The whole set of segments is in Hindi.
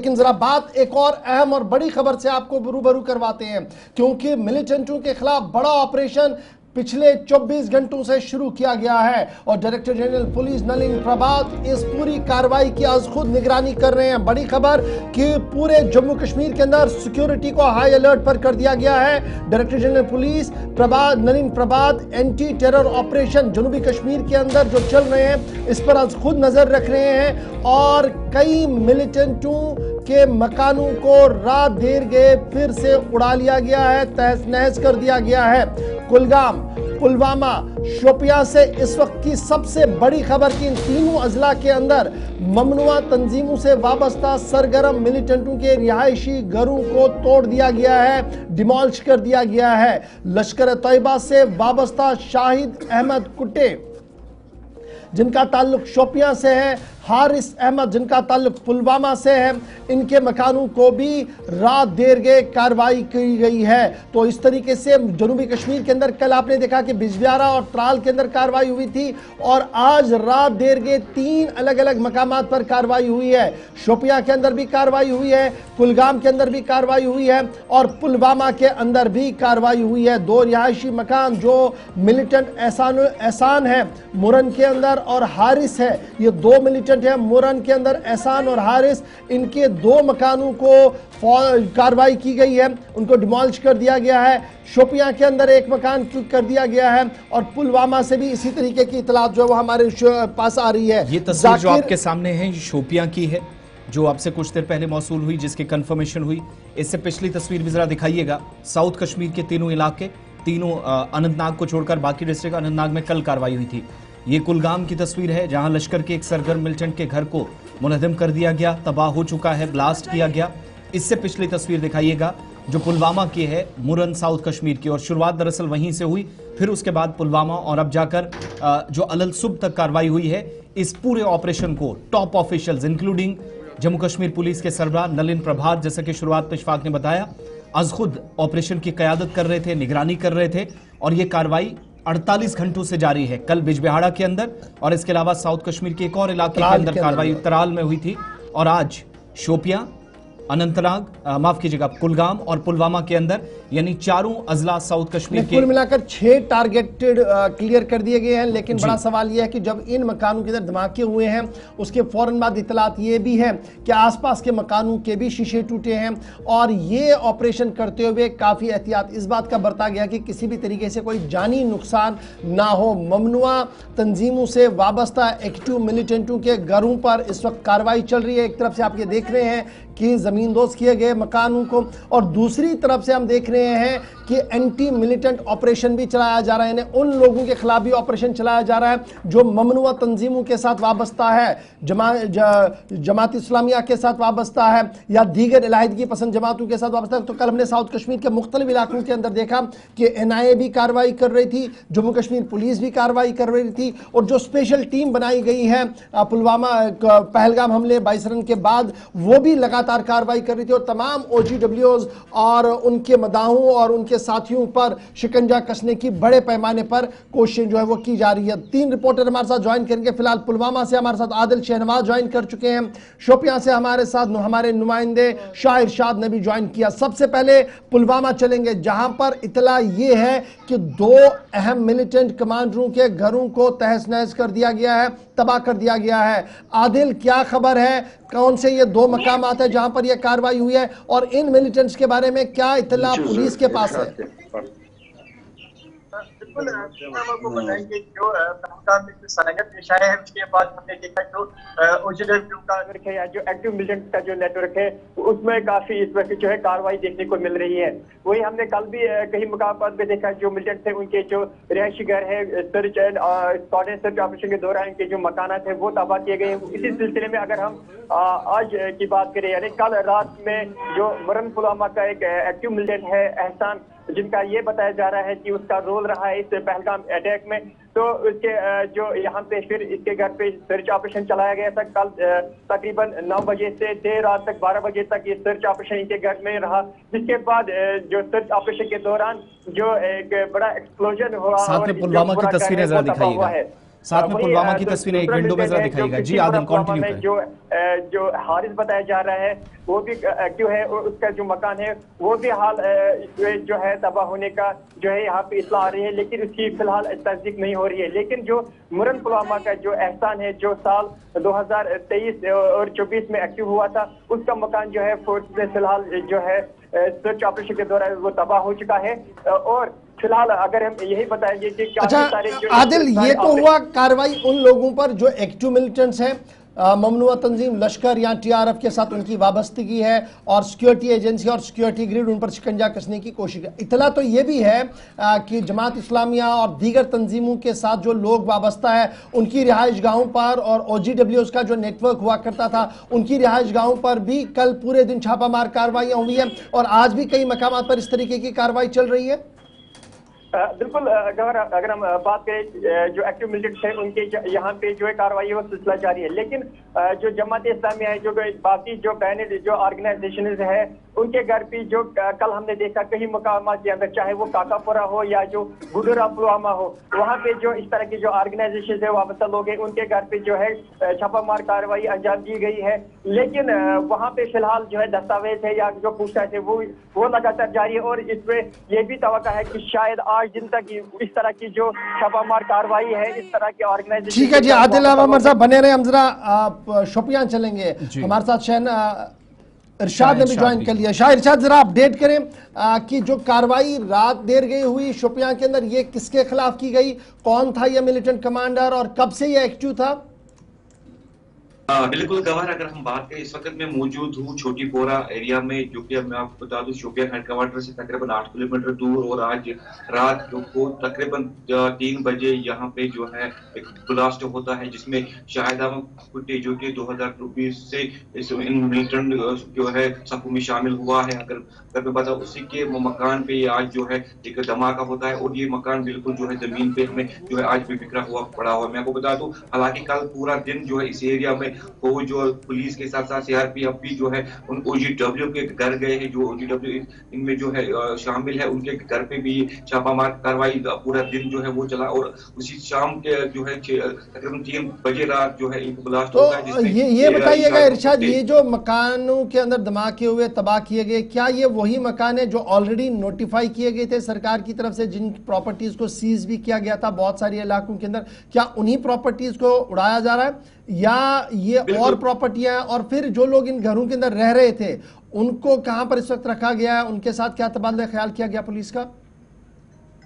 लेकिन जरा बात एक और अहम और बड़ी खबर से आपको रूबरू करवाते हैं, क्योंकि मिलिटेंटों के खिलाफ बड़ा ऑपरेशन पिछले 24 घंटों से शुरू किया गया है और डायरेक्टर जनरल पुलिस नलिन प्रभात इस पूरी कार्रवाई की आज खुद निगरानी कर रहे हैं। बड़ी खबर कि पूरे जम्मू कश्मीर के अंदर सिक्योरिटी को हाई अलर्ट पर कर दिया गया है। डायरेक्टर जनरल पुलिस नलिन प्रभात एंटी टेरर ऑपरेशन जनूबी कश्मीर के अंदर जो चल रहे हैं इस पर आज खुद नजर रख रहे हैं और कई मिलिटेंटों के मकानों को रात देर गए फिर से उड़ा लिया गया है, तहस नहस कर दिया गया है। कुलगाम, पुलवामा, शोपियां से इस वक्त की सबसे बड़ी खबर कि इन तीनों अजला के अंदर ममनुआ तंजीमों से वाबस्ता सरगर्म मिलिटेंटों के रिहायशी घरों को तोड़ दिया गया है, डिमोलिश कर दिया गया है। लश्कर तैयबा से वाबस्ता शाहिद अहमद कुट्टे जिनका ताल्लुक शोपियां से है, हारिस अहमद जिनका ताल्लुक पुलवामा से है, इनके मकानों को भी रात देर गए कार्रवाई की गई है। तो इस तरीके से जनूबी कश्मीर के अंदर कल आपने देखा कि बिजबियारा और त्राल के अंदर कार्रवाई हुई थी और आज रात देर गए 3 अलग अलग मकामात पर कार्रवाई हुई है। शोपियां के अंदर भी कार्रवाई हुई है, कुलगाम के अंदर भी कार्रवाई हुई है और पुलवामा के अंदर भी कार्रवाई हुई है। 2 रिहायशी मकान जो मिलिटेंट एहसान है मुरन के अंदर और हारिस है, ये 2 मिलिटेंट है मुरन के अंदर एहसान और हारिस, इनके 2 मकानों को कार्रवाई की गई है, उनको डिमोलिश कर दिया गया है। शोपियां के अंदर 1 मकान कर दिया गया है और पुलवामा से भी इसी तरीके की इतलात जो है वो हमारे पास आ रही है। ये तस्वीर जो आपके सामने है शोपियां की है जो आपसे कुछ देर पहले मौसूल हुई, जिसकी कंफर्मेशन हुई। इससे पिछली तस्वीर भी जरा दिखाइएगा। साउथ कश्मीर के तीनों इलाके, तीनों अनंतनाग को छोड़कर बाकी डिस्ट्रिक्ट, अनंतनाग में कल कार्रवाई हुई थी। ये कुलगाम की तस्वीर है जहां लश्कर के एक सरगर्म मिलिटेंट के घर को मुनहदम कर दिया गया, तबाह हो चुका है, ब्लास्ट किया गया। इससे पिछली तस्वीर दिखाइएगा जो पुलवामा की है, मुरन साउथ कश्मीर की, और शुरुआत दरअसल वहीं से हुई, फिर उसके बाद पुलवामा और अब जाकर जो अलल सुब तक कार्रवाई हुई है। इस पूरे ऑपरेशन को top officials including Jammu Kashmir police के सरबराह नलिन प्रभात, जैसा कि शुरुआत में इशफाक ने बताया, आज खुद ऑपरेशन की क़यादत कर रहे थे, निगरानी कर रहे थे और ये कार्रवाई 48 घंटों से जारी है। कल बिजबिहाड़ा के अंदर और इसके अलावा साउथ कश्मीर के एक और इलाके के अंदर कार्रवाई त्राल में हुई थी और आज शोपियां, अनंतनाग, माफ कीजिएगा, कुलगाम और पुलवामा के अंदर, यानी चारों अजला साउथ कश्मीर के कुल मिलाकर 6 टारगेटेड क्लियर कर दिए गए हैं। लेकिन बड़ा सवाल यह है कि जब इन मकानों के अंदर धमाके हुए हैं उसके फौरन बाद इतलात ये भी है कि आसपास के मकानों के भी शीशे टूटे हैं और ये ऑपरेशन करते हुए काफ़ी एहतियात इस बात का बरता गया कि किसी भी तरीके से कोई जानी नुकसान ना हो। ममनुआ तंजीमों से वाबस्ता एक्टिव मिलिटेंटों के घरों पर इस वक्त कार्रवाई चल रही है। एक तरफ से आप ये देख रहे हैं कि जमींदोज किए गए मकानों को और दूसरी तरफ से हम देख रहे हैं कि एंटी मिलिटेंट ऑपरेशन भी चलाया जा रहा है, यानी उन लोगों के खिलाफ भी ऑपरेशन चलाया जा रहा है जो ममनुआ तंजीमों के साथ वाबस्ता है, जमात इस्लामिया के साथ वाबस्ता है या दीगर इलाहिदगी पसंद जमातों के साथ वाबस्ता है। तो कल हमने साउथ कश्मीर के मुख्तलिफ इलाकों के अंदर देखा कि NIA भी कार्रवाई कर रही थी, जम्मू कश्मीर पुलिस भी कार्रवाई कर रही थी और जो स्पेशल टीम बनाई गई है पुलवामा पहलगाम हमले 22 रन के बाद, वो भी लगातार कार्रवाई कर रही थी और तमाम OGWs और उनके मदाहों और उनके साथियों पर शिकंजा कसने की बड़े पैमाने पर कोशिश जो है वो की जा रही है। 3 रिपोर्टर हमारे साथ ज्वाइन करेंगे। फिलहाल पुलवामा से हमारे साथ आदिल शहनवाज ज्वाइन कर चुके हैं, शोपियां से हमारे साथ हमारे नुमाइंदे शाह इरशाद ने भी ज्वाइन किया। सबसे पहले पुलवामा चलेंगे जहां पर इतला ये है कि 2 अहम मिलिटेंट कमांडरों के घरों को तहस नहस कर दिया गया है, तबाह कर दिया गया है। आदिल, क्या खबर है, कौन से ये 2 मकामात है जहां पर यह कार्रवाई हुई है और इन मिलिटेंट्स के बारे में क्या इत्तला पुलिस के पास है? बिल्कुल, आपको बताएंगे जो पहलगाम में सलाहियत पेश आया है उसके बाद हमने देखा जो OGW का नेटवर्क है या जो एक्टिव मिलिटेंट का जो नेटवर्क है उसमें काफी इस वक्त जो है कार्रवाई देखने को मिल रही है। वही हमने कल भी कई मकाम पर भी देखा जो मिलिटेंट थे उनके जो रिहायशी घर है सर्च एंड सर्च ऑपरेशन के दौरान उनके जो मकानात है वो तबाह किए गए। इसी सिलसिले में अगर हम आज की बात करें, यानी कल रात में जो मुरन पुलवामा का एक एक्टिव मिलिटेंट है एहसान, जिनका ये बताया जा रहा है कि उसका रोल रहा है इस पहलगाम अटैक में, तो उसके जो यहाँ पे फिर इसके घर पे सर्च ऑपरेशन चलाया गया था। कल तकरीबन 9 बजे से देर रात तक 12 बजे तक ये सर्च ऑपरेशन इनके घर में रहा, जिसके बाद जो सर्च ऑपरेशन के दौरान जो एक बड़ा एक्सप्लोजन हुआ। साथ में पुलवामा की तस्वीरें जरा दिखाइएगा। साथ में पुलवामा की तस्वीरें एक विंडो में जरा दिखाइएगा। जी आदिल, कंटिन्यू करें। जो हारिस बताया जा रहा है वो भी एक्टिव है और उसका जो मकान है वो भी हाल जो है तबाह होने का जो है यहाँ पे इत्तला आ रही है, लेकिन उसकी फिलहाल तस्दीक नहीं हो रही है। लेकिन जो मुरन पुलवामा का जो एहसान है जो साल 2023 और 24 में एक्टिव हुआ था, उसका मकान जो है फोर्स में फिलहाल जो है सर्च ऑपरेशन के दौरान वो तबाह हो चुका है। और फिलहाल अगर हम यही बताएंगे कि अच्छा आदिल, ये तो हुआ कार्रवाई उन लोगों पर जो एक्टिव मिलिटेंट्स हैं, ममनुआ तंजीम लश्कर या टीआरएफ के साथ उनकी वाबस्तगी है और सिक्योरिटी एजेंसी और सिक्योरिटी ग्रिड उन पर शिकंजा कसने की कोशिश है। इतला तो ये भी है कि जमात इस्लामिया और दीगर तंजीमों के साथ जो लोग वाबस्ता है उनकी रिहाइश गाहों पर और OGWs का जो नेटवर्क हुआ करता था उनकी रिहाइश गाहों पर भी कल पूरे दिन छापामार कार्रवाइयाँ हुई है और आज भी कई मकामात पर इस तरीके की कार्रवाई चल रही है। बिल्कुल, अगर हम बात करें जो एक्टिव मिलिटेंट्स हैं उनके यहाँ पे जो है कार्रवाई है वो सिलसिला जारी है, लेकिन जो जमात इस्लामिया है जो बाकी जो बैनर जो ऑर्गेनाइजेशन है उनके घर पे जो कल हमने देखा कई मकामात के अंदर, चाहे वो काकापुरा हो या जो गुडुरा पुलवामा हो, वहाँ पे जो इस तरह की जो ऑर्गेनाइजेशन है वाबस्ता लोग हैं उनके घर पे जो है छापामार कार्रवाई अंजाम दी गई है। लेकिन वहाँ पे फिलहाल जो है दस्तावेज है या जो पूछताछ है वो लगातार जारी है और इसमें यह भी तवक्का है कि शायद आज दिन तक इस तरह की जो छापामार कार्रवाई है इस तरह की ऑर्गेनाइजेशन। ठीक है जी आदिल अहमद साहब बने रहे, हम जरा शोपियां चलेंगे, हमारे साथ शहन इरशाद ने भी ज्वाइन कर लिया। शाह इरशाद जरा अपडेट करें कि जो कार्रवाई रात देर गई हुई शोपियां के अंदर ये किसके खिलाफ की गई, कौन था ये मिलिटेंट कमांडर और कब से ये एक्टिव था? बिल्कुल गवार, अगर हम बात करें इस वक्त मैं मौजूद हूँ छोटी पोरा एरिया में, जो कि मैं आपको बता दूं शोपियां हेडक्वार्टर से तकरीबन 8 किलोमीटर दूर, और आज रात को तकरीबन 3 बजे यहाँ पे जो है एक ब्लास्ट होता है जिसमें शाहिद अहमद कुट्टी जो कि 2024 से इस मिलिटेंट जो है सफों में शामिल हुआ है, अगर मैं बता उसी के मकान पे आज जो है एक धमाका होता है और ये मकान बिल्कुल जो है जमीन पे हमें जो है आज भी बिखरा हुआ पड़ा हुआ है। मैं आपको बता दूं हालांकि कल पूरा दिन जो है इस एरिया में फौज और पुलिस के साथ साथ CRPF भी जो है उन OGW के घर गए हैं, जो OGW इनमें जो है शामिल है, उनके घर पे भी छापामार कार्रवाई पूरा दिन जो है वो चला और उसी शाम के जो है तकरीबन 3 बजे रात जो है एक ब्लास्ट होता है जिसमें ये बताइएगा इरशाद, ये जो मकानों के अंदर धमाके हुए तबाह किए गए, क्या ये वही मकान है जो ऑलरेडी नोटिफाई किए गए थे सरकार की तरफ से, जिन प्रॉपर्टीज को सीज भी किया गया था बहुत सारे इलाकों के अंदर, क्या उन्हीं प्रॉपर्टीज को उड़ाया जा रहा है या ये और प्रॉपर्टियां, और फिर जो लोग इन घरों के अंदर रह रहे थे उनको कहां पर इस वक्त रखा गया है, उनके साथ क्या तबादला ख्याल किया गया पुलिस का?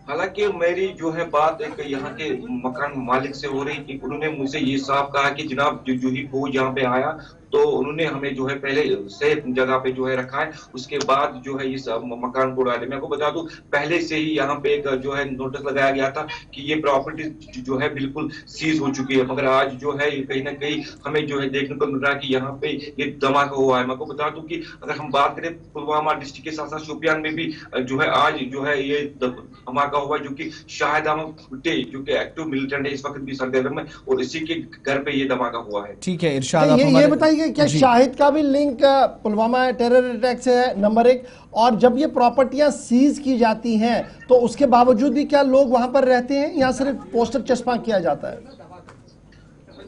हालांकि मेरी जो है बात एक यहाँ के मकान मालिक से हो रही थी, उन्होंने मुझसे ये साफ कहा कि जनाब जो ही फौज यहाँ पे आया तो उन्होंने हमें जो है पहले सेफ जगह पे जो है रखा है, उसके बाद जो है इस मकान को उड़ा दिया। मैं आपको बता दूं पहले से ही यहाँ पे एक जो है नोटिस लगाया गया था कि ये प्रॉपर्टी जो है बिल्कुल सीज हो चुकी है, मगर आज जो है कहीं ना कहीं हमें जो है देखने को मिल रहा है कि यहाँ पे ये धमाका हुआ है। मैं आपको बता दूं कि अगर हम बात करें पुलवामा डिस्ट्रिक्ट के साथ साथ शोपियान में भी जो है आज जो है ये धमाका हुआ, जो कि शाहिद अहमद कुट्टी जो कि एक्टिव मिलिटेंट है इस वक्त भी सरगर्म है और इसी के घर पे ये धमाका हुआ है। ठीक है इरशाद, ये बताइए क्या शाहिद का भी लिंक पुलवामा टेरर अटैक से है, नंबर 1, और जब ये प्रॉपर्टियां सीज की जाती हैं तो उसके बावजूद भी क्या लोग वहां पर रहते हैं या सिर्फ पोस्टर चस्पा किया जाता है?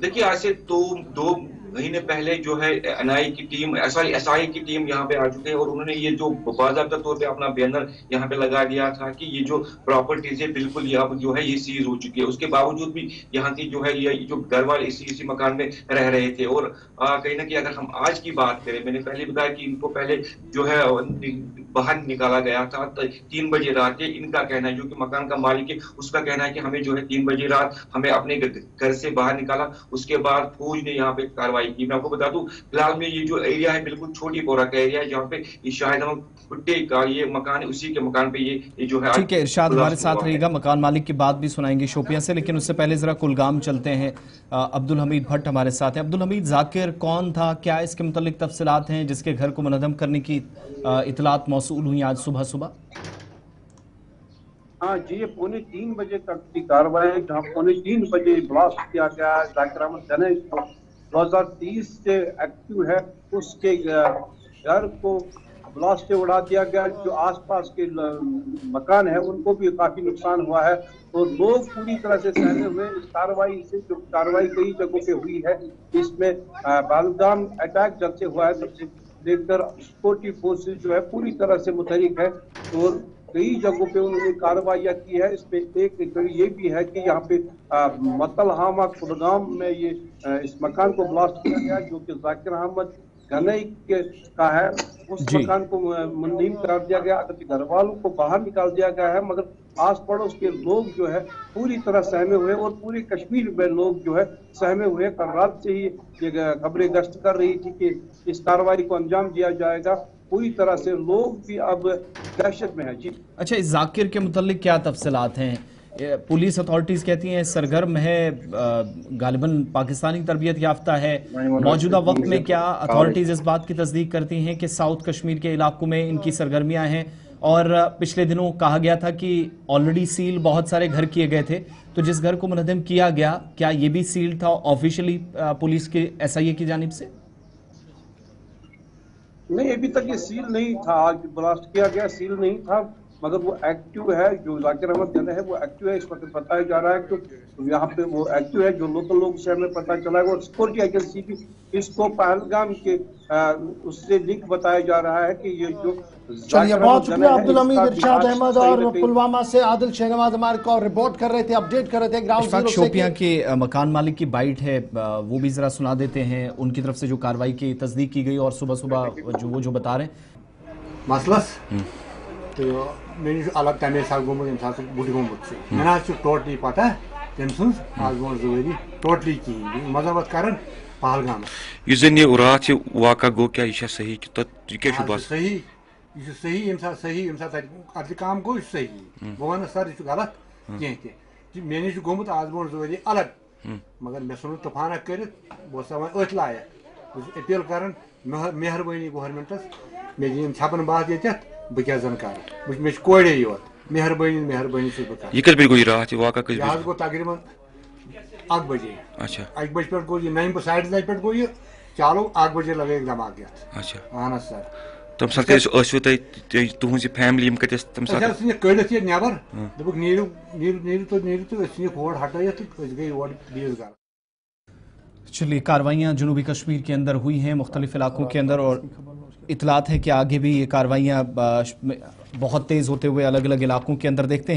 देखिए आज से 2 महीने पहले जो है NI की टीम SI की टीम यहाँ पे आ चुके हैं और उन्होंने ये जो बाज़ाब्ता तौर पे अपना बैनर यहाँ पे लगा दिया था कि ये जो प्रॉपर्टीज है बिल्कुल ये अब जो है ये सीज हो चुकी है। उसके बावजूद भी यहाँ की जो है ये जो घर वाले इसी मकान में रह रहे थे और कहीं ना कहीं अगर हम आज की बात करें, मैंने पहले बताया कि इनको पहले जो है बाहर निकाला गया था 3 बजे रात के, इनका कहना है जो कि मकान का मालिक है उसका कहना है कि हमें जो है 3 बजे रात हमें अपने घर से बाहर निकाला, उसके बाद फौज ने यहाँ पे कार्रवाई की। मैं आपको बता दूं फिलहाल में ये जो एरिया है बिल्कुल छोटी पोरा का एरिया है जहाँ पे ये शाहिद अहमद कुट्टी का ये मकान है, उसी के मकान पे ये जो है। ठीक है इरशाद हमारे साथ रहेगा, मकान मालिक की बात भी सुनाएंगे शोपियां से, लेकिन उससे पहले जरा कुलगाम चलते हैं। अब्दुल हमीद भट्ट हमारे साथ हैं। अब्दुल हमीद, जाकिर कौन था, क्या इसके मुतालिक तफसीलात हैं जिसके घर को मुनज़्ज़म करने की इतलात मौसूल हुई आज सुबह? हाँ जी, ये 2:45 बजे तक की कार्रवाई है जहाँ 2:45 बजे ब्लास्ट किया गया है। जाकिर अहमद जने 2030 से एक्टिव है, उसके घर को ब्लास्ट से उड़ा दिया गया। जो आसपास के मकान है उनको भी काफी नुकसान हुआ है। तो लोग पूरी तरह से सहमे हुए इस कार्रवाई से, जो कार्रवाई कई जगहों पे हुई है। इसमें पहलगाम अटैक जब से हुआ है तब से लेकर सिक्योरिटी फोर्सेज जो है पूरी तरह से मुतहरिक है और कई जगहों पे उन्होंने कार्रवाइयाँ की है। इसमें एक ये भी है कि यहाँ पे मतलहामा कुलगाम में ये इस मकान को ब्लास्ट किया गया जो कि जाकिर अहमद गनई का है। उस मकान को मुनहदम करार दिया गया, घर वालों को बाहर निकाल दिया गया है, मगर आस पड़ोस के लोग जो है पूरी तरह सहमे हुए और पूरे कश्मीर में लोग जो है सहमे हुए। कल रात से ही ये खबरें गश्त कर रही थी कि इस कार्रवाई को अंजाम दिया जाएगा। पूरी तरह से लोग भी अब दहशत में हैं। जी अच्छा, इस जाकिर के मुतालिक क्या तफसीलात हैं? पुलिस अथॉरिटीज कहती हैं सरगर्म है, गालिबन पाकिस्तानी तरबियत याफ्ता है। मौजूदा वक्त में क्या अथॉरिटीज इस बात की तस्दीक करती हैं कि साउथ कश्मीर के इलाकों में इनकी सरगर्मियां हैं? और पिछले दिनों कहा गया था कि ऑलरेडी सील बहुत सारे घर किए गए थे, तो जिस घर को मुनहदम किया गया क्या ये भी सील था ऑफिशियली पुलिस के SIA की जानिब से? नहीं, अभी तक ये सील नहीं था। आज ब्लास्ट किया गया सील नहीं था, मगर वो एक्टिव है। जो जाकिर अहमद गनई है वो एक्टिव है, इस वक्त बताया जा रहा है कि यहाँ पे वो एक्टिव है। जो लोकल लोग से हमें पता चला है और सिक्योरिटी एजेंसी भी इसको पहलगाम के उससे लिंक बताया जा रहा है कि ये जो चलिए, बहुत शुक्रिया अब्दुल हमीद। इरशाद अहमद और पुलवामा से आदिल शहनवाज हमारे को रिपोर्ट कर रहे थे, अपडेट कर रहे थे ग्राउंड जीरो से। शोपियां के मकान मालिक की बाइट है, वो भी जरा सुना देते हैं। उनकी तरफ से जो कार्रवाई की तस्दीक की गई और सुबह सुबह जो बता रहे हैं मसलस तो मे अलग तमे सा गोमुत यम सा बुढ़ गोमुत मे टोटली पता तम सुन आज वो जरूरी टोटली कहीं मजबत कर पहलगाम रात वाक़ा गो क्या यह सही सही यह सही यम अदल काम गो सही बह वन सर यह गलत कह मे नश गोमुत आज वो जरूरी अलग मगर मे सुन तूफाना कर बह अथ लायक अपील कर मेहरबानी गवर्नमेंटस मे दिन छपन बात ये बह क्या जन कर मे कोड़े योत मेहरबानी से बह यह कत गई रात वाक़ा यह गो तकरीबन 1 बजे। अच्छा, 1 बजे पे गो 9 साढ़े 9 पे गो यह चालू 1 बजे लगे धमाके। अच्छा अहन सर तम सात तुज फैमिली तम कड़ित ये नबर दोक नीरू तो फोड़ हटाइत गई और बीस घर। चलिए, कार्रवाइयाँ जनूबी कश्मीर के अंदर हुई हैं मुख्तलिफ इलाकों के अंदर और इतलात है कि आगे भी ये कार्रवाइयाँ बहुत तेज़ होते हुए अलग अलग इलाकों के अंदर देखते हैं।